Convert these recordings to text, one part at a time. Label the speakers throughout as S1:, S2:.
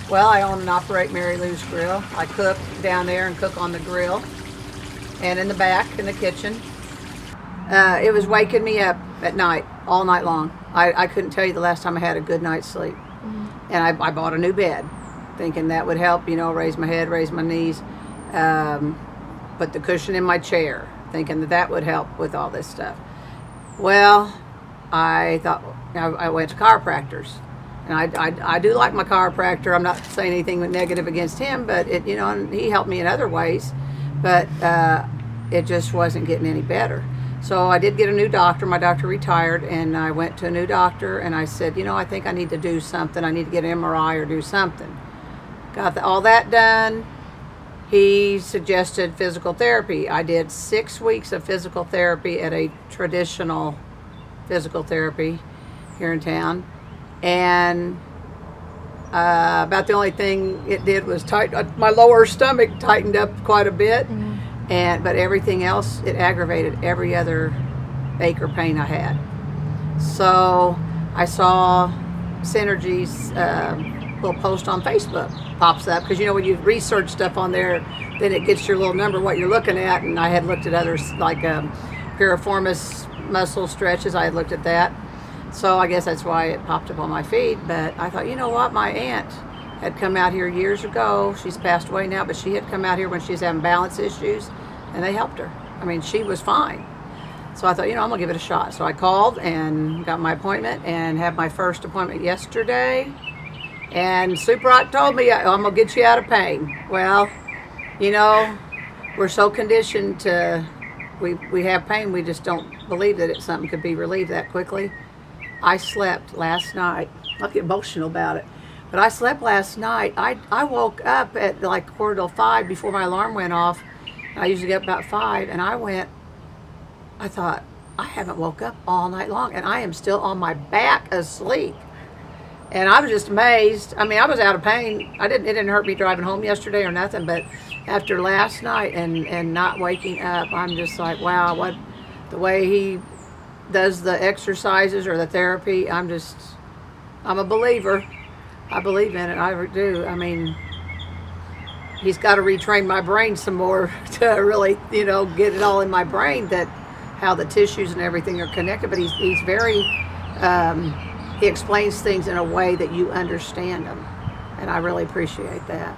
S1: Well, I own and operate Mary Lou's Grill. I cook down there and cook on the grill and in the back in the kitchen. It was waking me up at night, all night long. I couldn't tell you the last time I had a good night's sleep. And I bought a new bed, thinking that would help, raise my head, raise my knees. Put the cushion in my chair, thinking that would help with all this stuff. Well, I thought, I went to chiropractors. And I do like my chiropractor. I'm not saying anything negative against him, but and he helped me in other ways. But it just wasn't getting any better. So I did get a new doctor. My doctor retired, and I went to a new doctor, and I said, I think I need to do something. I need to get an MRI or do something. Got all that done. He suggested physical therapy. I did 6 weeks of physical therapy at a traditional physical therapy here in town. And about the only thing it did was my lower stomach tightened up quite a bit. But everything else, it aggravated every other ache or pain I had. So I saw Synergy's little post on Facebook pops up, because when you research stuff on there, then it gets your little number what you're looking at. And I had looked at others like piriformis muscle stretches. I had looked at that. So I guess that's why it popped up on my feed. But I thought, what? My aunt had come out here years ago. She's passed away now, but she had come out here when she was having balance issues, and they helped her. I mean, she was fine. So I thought, I'm going to give it a shot. So I called and got my appointment and had my first appointment yesterday. And Super Rock told me, I'm going to get you out of pain. Well, we're so conditioned to, we have pain, we just don't believe that something could be relieved that quickly. I slept last night. I'll get emotional about it. But I slept last night. I woke up at like 4:45 before my alarm went off. I usually get up about 5, and I thought, I haven't woke up all night long, and I am still on my back asleep. And I was just amazed. I mean, I was out of pain. It didn't hurt me driving home yesterday or nothing, but after last night and not waking up, I'm just like, wow, the way he does the exercises or the therapy, I'm a believer. I believe in it. I do. I mean, he's got to retrain my brain some more to really, get it all in my brain, that how the tissues and everything are connected. But he's very, he explains things in a way that you understand them. And I really appreciate that.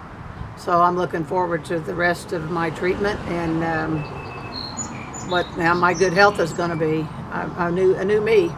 S1: So I'm looking forward to the rest of my treatment and what now my good health is going to be. A new me.